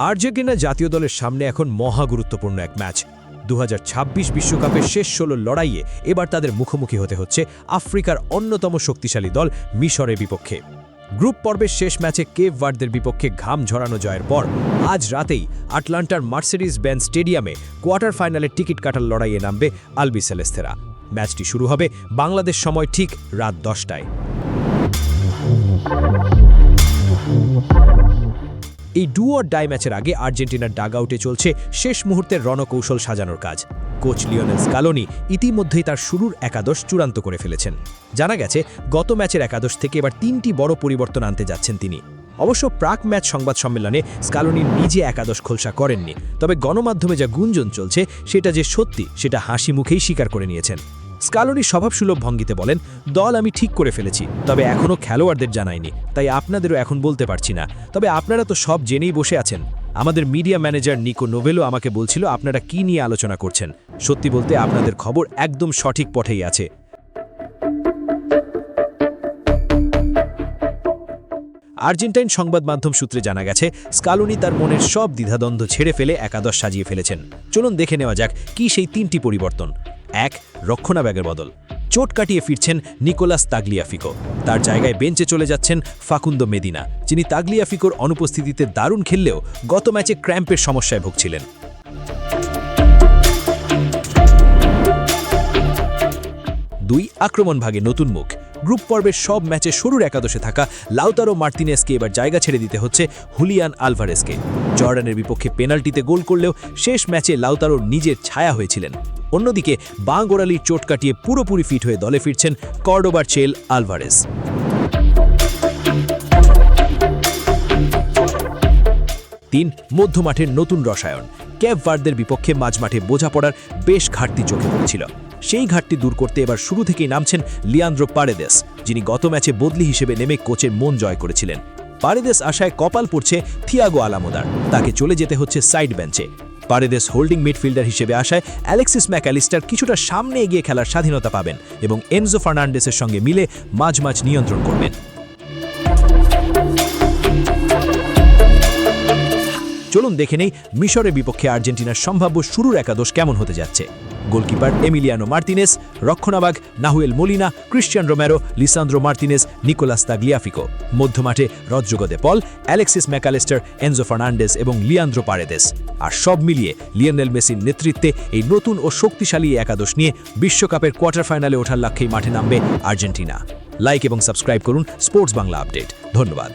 Argentina জাতীয় দলের সামনে এখন মহা গুরুত্বপূর্ণ এক ম্যাচ 2026 বিশ্বকাপের শেষ 16 লড়াইয়ে এবার তাদের মুখোমুখি হতে হচ্ছে আফ্রিকার অন্যতম শক্তিশালী দল মিশরের বিপক্ষে। গ্রুপ পর্বের শেষ ম্যাচে কেপ ভার্দের বিপক্ষে ঘাম ঝরানো জয়ের পর আজ রাতেই আটলান্টার মার্সেডিস বেঞ্জ স্টেডিয়ামে কোয়ার্টার ফাইনালের টিকিট কাটার লড়াইয়ে নামবে আলবিসেলেস্তেরা। ম্যাচটি শুরু হবে বাংলাদেশ সময় ঠিক রাত 10টায়। এই ডু অর ডাই ম্যাচের আগে আর্জেন্টিনার ডাগআউটে চলছে শেষ মুহূর্তের রণকৌশল সাজানোর কাজ। কোচ লিওনেল স্কালোনি ইতিমধ্যেই তার শুরুর একাদশ চূড়ান্ত করে ফেলেছেন। জানা গেছে গত ম্যাচের একাদশ থেকে এবার 3টি বড় পরিবর্তন আনতে যাচ্ছেন তিনি। অবশ্য প্রাক ম্যাচ সংবাদ সম্মেলনে স্কালোনি নিজে একাদশ খোলসা করেননি, তবে গণমাধ্যমে যা গুঞ্জন চলছে সেটা যে সত্যি সেটা হাসি মুখেই স্বীকার করে নিয়েছেন। স্কালোনি স্বভাবসুলভ ভঙ্গিতে বলেন, দল আমি ঠিক করে ফেলেছি, তবে এখনও খেলোয়াড়দের জানাইনি, তাই আপনাদেরও এখন বলতে পারছি না। তবে আপনারা তো সব জেনেই বসে আছেন। আমাদের মিডিয়া ম্যানেজার নিকো নোভেলো আমাকে বলছিল আপনারা কি নিয়ে আলোচনা করছেন। সত্যি বলতে আপনাদের খবর একদম সঠিক পথেই আছে। আর্জেন্টাইন সংবাদ মাধ্যম সূত্রে জানা গেছে স্কালোনি তার মনের সব দ্বিধাদ্বন্দ্ব ছেড়ে ফেলে একাদশ সাজিয়ে ফেলেছেন। চলুন দেখে নেওয়া যাক কি সেই 3টি পরিবর্তন। 1. রক্ষণাবেগের বদল। চোট কাটিয়ে ফিরছেন নিকোলাস তাগলিয়াফিকো। তার জায়গায় বেঞ্চে চলে যাচ্ছেন ফাকুন্দো মেদিনা, যিনি তাগলিয়াফিকোর অনুপস্থিতিতে দারুণ খেললেও গত ম্যাচে ক্র্যাম্পের সমস্যায় ভুগছিলেন। 2. আক্রমণ ভাগে নতুন মুখ। গ্রুপ পর্বের সব ম্যাচে শুরুর একাদশে থাকা লাউতারো মার্তিনেসকে এবার জায়গা ছেড়ে দিতে হচ্ছে হুলিয়ান আলভারেজকে। জর্ডানের বিপক্ষে পেনাল্টিতে গোল করলেও শেষ ম্যাচে লাউতারোর নিজের ছায়া হয়েছিলেন। অন্যদিকে বাঁ গোড়ালির চোট কাটিয়ে পুরোপুরি ফিট হয়ে দলে ফিরছেন কর্ডোবার চেল আলভারেজ। 3. মধ্যমাঠের নতুন রসায়ন। কেপ ভার্দের বিপক্ষে মাঝমাঠে বোঝাপড়ার বেশ ঘাটতি চোখে পড়েছিল। সেই ঘাটতি দূর করতে এবার শুরু থেকেই নামছেন লিয়ান্দ্রো পারেদেস, যিনি গত ম্যাচে বদলি হিসেবে নেমে কোচের মন জয় করেছিলেন। পারেদেস আশায় কপাল পড়ছে থিয়াগো আলামোদার, তাকে চলে যেতে হচ্ছে সাইড বেঞ্চে। পারেদেস হোল্ডিং মিডফিল্ডার হিসেবে আসায় অ্যালেক্সিস ম্যাকঅ্যালিস্টার কিছুটা সামনে এগিয়ে খেলার স্বাধীনতা পাবেন এবং এনজো ফার্নান্ডেসের সঙ্গে মিলে মাঝ নিয়ন্ত্রণ করবেন। চলুন দেখে নেই মিশরের বিপক্ষে আর্জেন্টিনার সম্ভাব্য শুরুর একাদশ কেমন হতে যাচ্ছে। গোলকিপার এমিলিয়ানো মার্তিনেস, রক্ষণাভাগ Nahuel Molina, Cristian Romero, Lisandro Martinez, Nicolas Tagliafico. মধ্যমাঠে Rodrigo De Paul, Alexis Mac Allister, Enzo Fernandez এবং লিয়ান্দ্রো পারেদেস। আর সব মিলিয়ে লিওনেল মেসির নেতৃত্বে এই নতুন ও শক্তিশালী একাদশ নিয়ে বিশ্বকাপের কোয়ার্টার ফাইনালে ওঠার লক্ষ্যেই মাঠে নামবে আর্জেন্টিনা। লাইক এবং সাবস্ক্রাইব করুন স্পোর্টস বাংলা আপডেট। ধন্যবাদ।